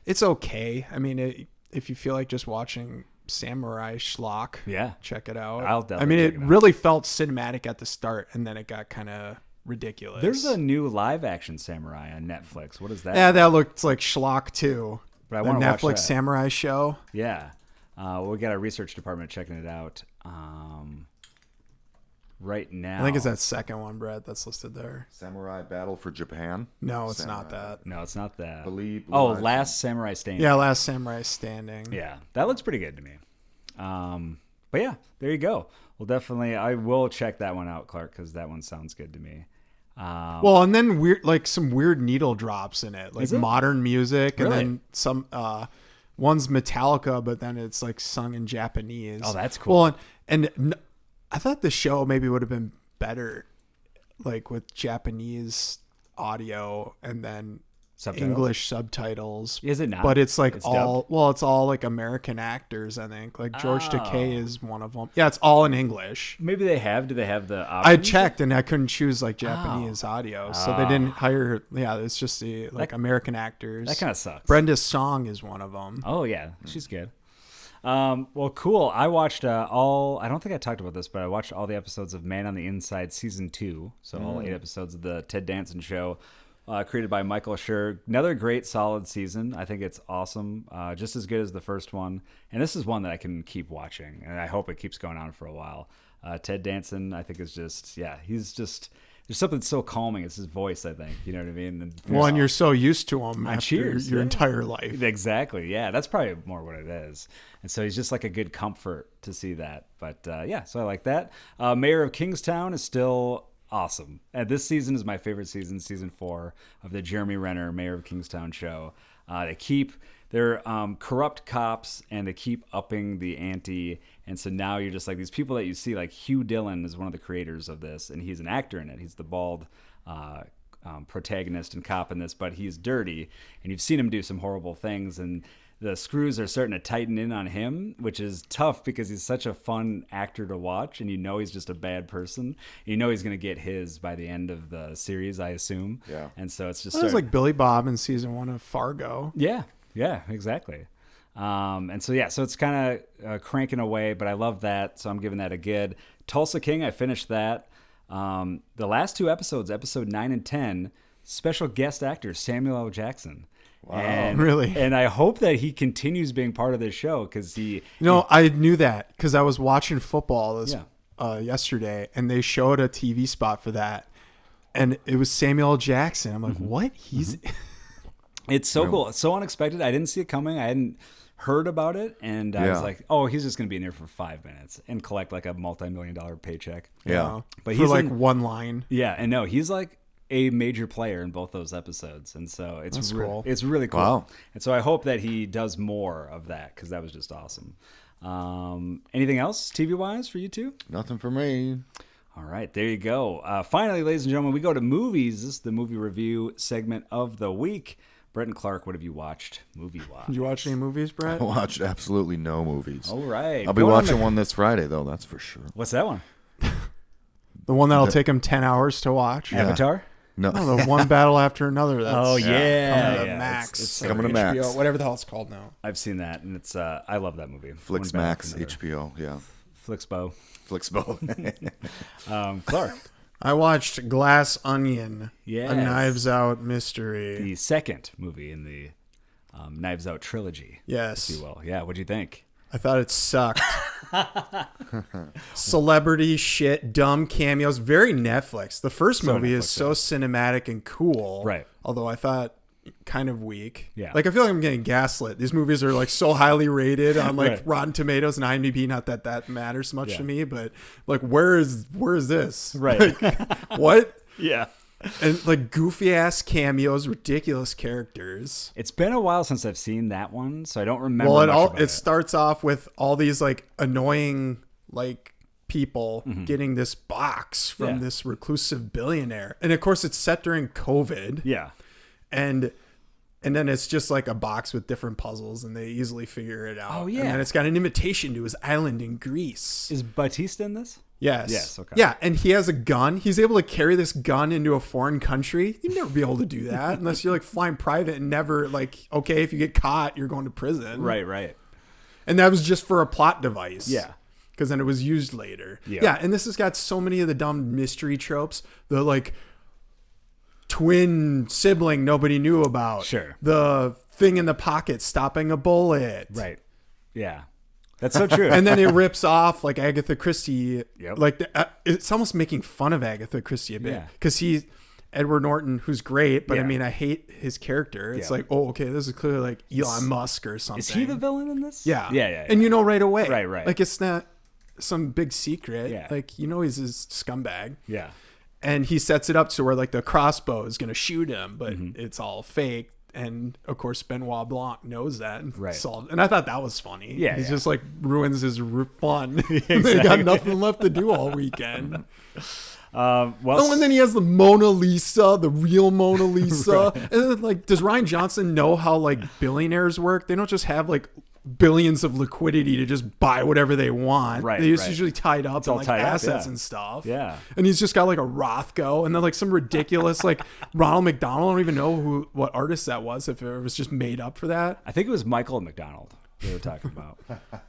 It's okay. I mean, if you feel like just watching samurai schlock, check it out. I'll definitely. I mean, check it it out. really felt cinematic at the start, and then it got kind of ridiculous. There's a new live action samurai on Netflix. What is that? Yeah, that looked like schlock too. But I the want to watch Netflix that. samurai show. Yeah. We got a research department checking it out right now. I think it's that second one, Brett, that's listed there. Samurai Battle for Japan. No, it's not that. No, it's not that. Blue Eye. Last Samurai Standing. Yeah, Last Samurai Standing. Yeah, that looks pretty good to me. But yeah, there you go. Well, definitely, I will check that one out, Clark, because that one sounds good to me. Well, and then some weird needle drops in it, like Is it? modern music, Really? and then some One's Metallica, but then it's like sung in Japanese. Oh, that's cool. Well, and I thought the show maybe would have been better, like with Japanese audio and then Subtitles? English subtitles. Is it not? But it's like It's all dubbed? well, it's all like American actors. I think like George Takei is one of them. Yeah, it's all in English. Maybe they have. Do they have the I option? checked and I couldn't choose like Japanese audio, so they didn't hire. Yeah, it's just the like American actors. That kind of sucks. Brenda Song is one of them. Oh yeah, she's good. Well, cool. I watched all. I don't think I talked about this, but I watched all the episodes of Man on the Inside season 2. So all 8 episodes of the Ted Danson show, created by Michael Schur. Another great, solid season. I think it's awesome. Just as good as the first one. And this is one that I can keep watching, and I hope it keeps going on for a while. Ted Danson, I think, is just he's just. There's something so calming. It's his voice, I think. You know what I mean? And you're so used to him after Cheers, your yeah. entire life. Exactly. Yeah, that's probably more what it is. And so he's just like a good comfort to see that. But yeah, so I like that. Mayor of Kingstown is still awesome. And this season is my favorite season, season 4 of the Jeremy Renner Mayor of Kingstown show. They're corrupt cops, and they keep upping the ante. And so now you're just like these people that you see, like Hugh Dillon is one of the creators of this, and he's an actor in it. He's the bald protagonist and cop in this, but he's dirty, and you've seen him do some horrible things, and the screws are starting to tighten in on him, which is tough because he's such a fun actor to watch, and you know he's just a bad person. You know he's going to get his by the end of the series, I assume. Yeah. And so it's just It was like Billy Bob in season 1 of Fargo. Yeah, exactly. And so it's kind of cranking away, but I love that, so I'm giving that a good. Tulsa King, I finished that. The last 2 episodes, episode 9 and 10, special guest actor Samuel L. Jackson. Wow. And, Really? And I hope that he continues being part of this show because I knew that because I was watching football yesterday, and they showed a TV spot for that, and it was Samuel L. Jackson. I'm like, what? He's It's so cool. It's so unexpected. I didn't see it coming. I hadn't heard about it. And I was like, oh, he's just going to be in there for 5 minutes and collect like a multi-million-dollar paycheck. Yeah. But for he's like one line. Yeah. And no, he's like a major player in both those episodes. And so it's cool. It's really cool. Wow. And so I hope that he does more of that because that was just awesome. Anything else TV-wise for you two? Nothing for me. All right, there you go. Finally, ladies and gentlemen, we go to movies. This is the movie review segment of the week. Brett and Clark, what have you watched movie-wise? Did you watch any movies, Brett? I watched absolutely no movies. All right. I'll be watching one this Friday, though, that's for sure. What's that one? The one that'll take him 10 hours to watch. Yeah. Avatar? No. Oh, the one battle after another. That's Oh, yeah. coming to Yeah, Max. it's or coming to Max. HBO, whatever the hell it's called now. I've seen that, and it's I love that movie. Flix One Max, back to another. HBO, yeah. Flixbo. Flixbo. Clark. I watched Glass Onion, Yes. a Knives Out mystery. The second movie in the Knives Out trilogy, Yes. if you will. Yeah, what'd you think? I thought it sucked. Celebrity shit, dumb cameos, very Netflix. The first movie is Netflix, so cinematic and cool. Right. Although I thought kind of weak. Yeah. Like I feel like I'm getting gaslit. These movies are like so highly rated on like Right. Rotten Tomatoes and IMDb. Not that that matters much Yeah. to me, but like where is this? Right. What? Yeah. And like goofy ass cameos, ridiculous characters. It's been a while since I've seen that one, so I don't remember Well, much about it starts off with all these like annoying like people getting this box from Yeah. this reclusive billionaire, and of course it's set during COVID, Yeah. and then it's just like a box with different puzzles, and they easily figure it out. Oh, yeah. And then it's got an invitation to his island in Greece. Is Batista in this? Yes. Yes, okay. Yeah, and he has a gun. He's able to carry this gun into a foreign country. You'd never be able to do that unless you're like flying private and never like, okay, if you get caught, you're going to prison. Right. And that was just for a plot device. Yeah. Because then it was used later. Yeah. And this has got so many of the dumb mystery tropes. The like twin sibling nobody knew about. Sure. The thing in the pocket stopping a bullet. Right. Yeah. That's so true. And then it rips off like Agatha Christie. Yep. Like it's almost making fun of Agatha Christie a bit. Yeah. Because Edward Norton, who's great, but I Yeah. mean, I hate his character. It's Yeah. like, oh, okay, this is clearly like Elon Musk or something. Is he the villain in this? Yeah. Yeah. And you know right away. Right. Like it's not some big secret. Yeah. Like, you know, he's this scumbag. Yeah. And he sets it up to where like the crossbow is going to shoot him, but Mm-hmm. it's all fake. and of course Benoit Blanc knows that and Right. and I thought that was funny. Yeah, He's yeah. just like ruins his fun. They got nothing left to do all weekend. Well, Oh, and then he has the Mona Lisa, the real Mona Lisa. And then, like, does Ryan Johnson know how like billionaires work? They don't just have like billions of liquidity to just buy whatever they want. Right, They're just right. usually tied up in all like tied up, assets yeah. and stuff. Yeah. And he's just got like a Rothko and then like some ridiculous like Ronald McDonald. I don't even know what artist that was, if it was just made up for that. I think it was Michael McDonald they were talking about.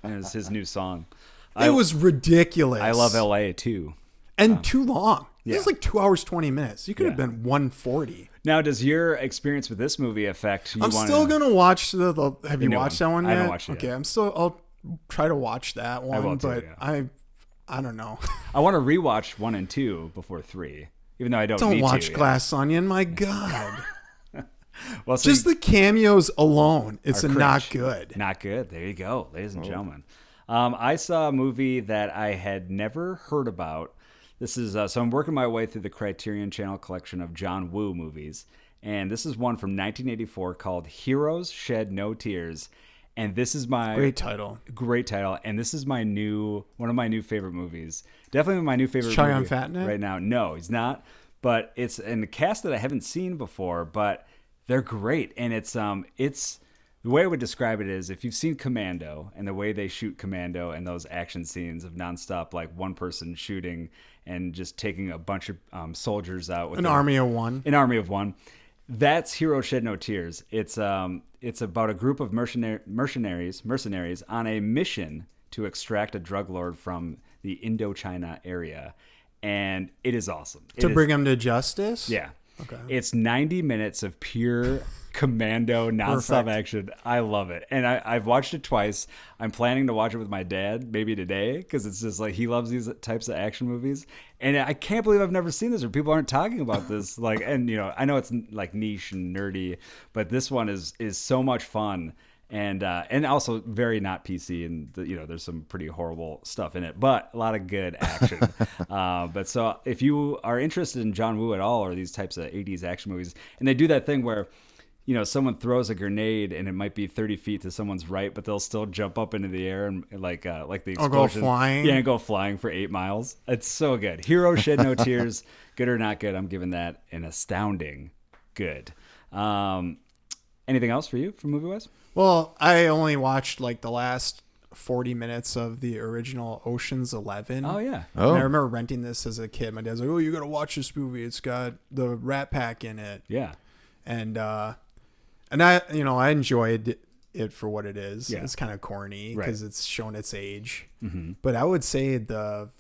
And it was his new song. It was ridiculous. I love LA too. And too long. yeah. It was like 2 hours, 20 minutes. You could have Yeah. been 140. Now, does your experience with this movie affect you? I'm still gonna watch the. Have you new watched one. that one yet? I haven't watched it Okay, yet. I'll try to watch that one. will too, but yeah. I don't know. I want to rewatch 1 and 2 before 3, even though I don't Don't need watch to. Glass Onion. My God, Well, so just the cameos alone, it's are not cringe. good. Not good. There you go, ladies and gentlemen. I saw a movie that I had never heard about. This is so I'm working my way through the Criterion Channel collection of John Woo movies, and this is one from 1984 called Heroes Shed No Tears. And this is my Great title. great title, and this is my one of my new favorite movies. Definitely my new favorite Cheyenne movie Fat in it? right now. No, he's not. But it's in a cast that I haven't seen before, but they're great. And it's the way I would describe it is if you've seen Commando and the way they shoot Commando and those action scenes of nonstop, like one person shooting and just taking a bunch of soldiers out with An army of one. An army of one. That's Hero Shed No Tears. It's about a group of mercenaries on a mission to extract a drug lord from the Indochina area, and it is awesome. To bring him to justice? Yeah. Okay. It's 90 minutes of pure Commando nonstop Perfect. action. I love it. And I've watched it twice. I'm planning to watch it with my dad maybe today because it's just like he loves these types of action movies. And I can't believe I've never seen this or people aren't talking about this. Like, and I know it's like niche and nerdy, but this one is so much fun. And also very not PC, and there's some pretty horrible stuff in it, but a lot of good action. But so if you are interested in John Woo at all, or these types of 80s action movies, and they do that thing where someone throws a grenade and it might be 30 feet to someone's right, but they'll still jump up into the air and like the explosion. go flying. Yeah, and go flying for 8 miles. It's so good. Hero Shed No Tears, good or not good. I'm giving that an astounding good. Anything else for you from movie wise? Well, I only watched like the last 40 minutes of the original Ocean's 11. Oh yeah. Oh. And I remember renting this as a kid. My dad's like, "Oh, you got to watch this movie. It's got the Rat Pack in it." Yeah. And I enjoyed it for what it is. Yeah. It's kind of corny Right. because it's shown its age. Mm-hmm. But I would say the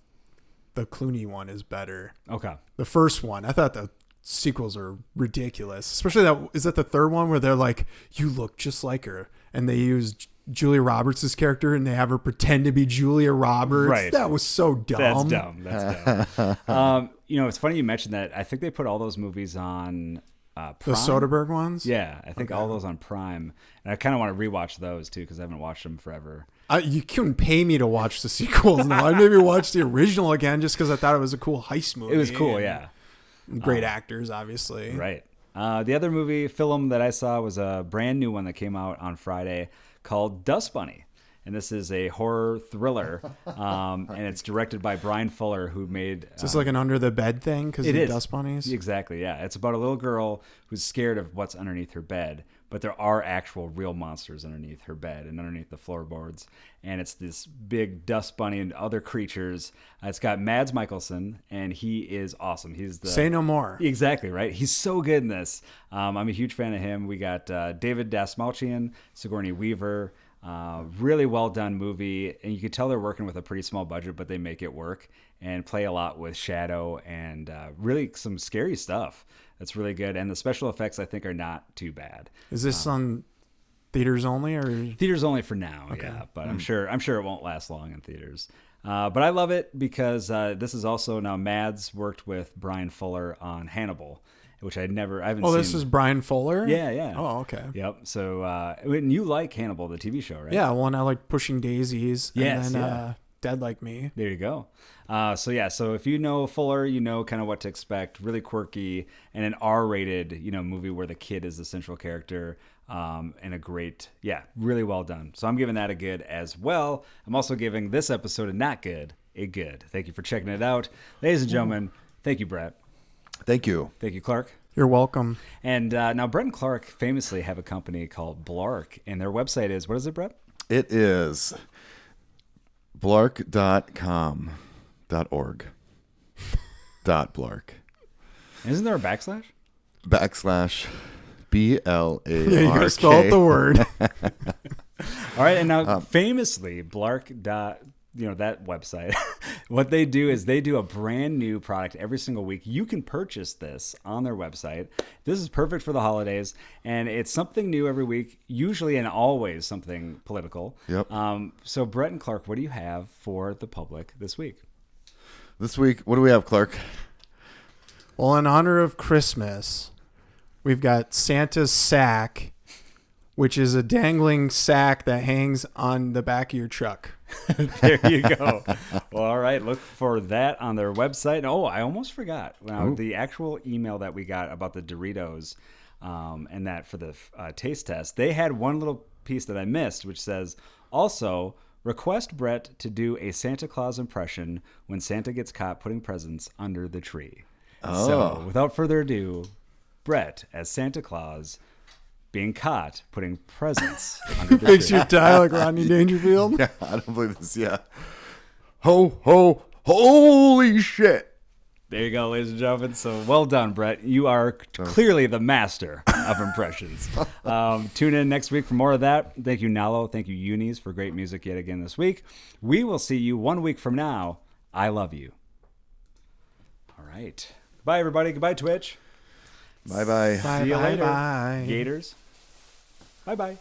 Clooney one is better. Okay. The first one, I thought the sequels are ridiculous. Especially is that the third one where they're like, "You look just like her," and they use Julia Roberts' character and they have her pretend to be Julia Roberts. Right. That was so dumb. That's dumb. That's dumb. It's funny you mentioned that. I think they put all those movies on Prime. The Soderbergh ones? Yeah, I think all those on Prime, and I kind of want to rewatch those too because I haven't watched them forever. You couldn't pay me to watch the sequels now. I maybe watch the original again just because I thought it was a cool heist movie. It was cool, and yeah. Great actors, obviously. Right. The other film that I saw was a brand new one that came out on Friday called Dust Bunny. And this is a horror thriller, and it's directed by Brian Fuller, who made... Is this like an under the bed thing because of It is. dust bunnies? Exactly, yeah. It's about a little girl who's scared of what's underneath her bed, but there are actual real monsters underneath her bed and underneath the floorboards. And it's this big dust bunny and other creatures. It's got Mads Mikkelsen, and he is awesome. He's the... Say no more. Exactly, right? He's so good in this. I'm a huge fan of him. We got David Dastmalchian, Sigourney Weaver. Really well done movie, and you can tell they're working with a pretty small budget, but they make it work and play a lot with shadow and really some scary stuff. That's really good, and the special effects I think are not too bad. Is this on theaters only or? Theaters only for now, yeah, but I'm sure it won't last long in theaters. But I love it because this is also now Mads worked with Brian Fuller on Hannibal, which I haven't seen. This is Brian Fuller? Yeah, yeah. Oh, okay. Yep. So, and you like Hannibal, the TV show, right? Yeah, well, and I like Pushing Daisies. Yes, And then yeah. Dead Like Me. There you go. So if you know Fuller, you know kind of what to expect. Really quirky and an R-rated, movie where the kid is the central character. And a great, really well done. So I'm giving that a good as well. I'm also giving this episode a not good, a good. Thank you for checking it out. Ladies and gentlemen, thank you, Brett. Thank you. Thank you, Clark. You're welcome. And now Brett and Clark famously have a company called Blark, and their website is, what is it, Brett? It is blark.com.org. .blark. Isn't there a backslash? /BLARK. Yeah, you gotta spell out the word. All right, and now famously, Blark. That website, what they do is they do a brand new product every single week. You can purchase this on their website. This is perfect for the holidays, and it's something new every week, usually and always something political. Yep. So Brett and Clark, what do you have for the public this week? This week, what do we have, Clark? Well, in honor of Christmas, we've got Santa's sack, which is a dangling sack that hangs on the back of your truck. There you go. Well, all right. Look for that on their website. Oh, I almost forgot. Now, the actual email that we got about the Doritos and that for the taste test, they had one little piece that I missed, which says, also, request Brett to do a Santa Claus impression when Santa gets caught putting presents under the tree. Oh. So, without further ado, Brett as Santa Claus being caught putting presents under the Makes tree. you die like Rodney Dangerfield. Yeah, I don't believe this. Yeah. Ho, ho, holy shit. There you go, ladies and gentlemen. So well done, Brett. You are clearly the master of impressions. Tune in next week for more of that. Thank you, Nalo. Thank you, Unis, for great music yet again this week. We will see you 1 week from now. I love you. All right. Goodbye, everybody. Goodbye, Twitch. Bye-bye. Bye, See you bye, later, bye. Gators. Bye-bye.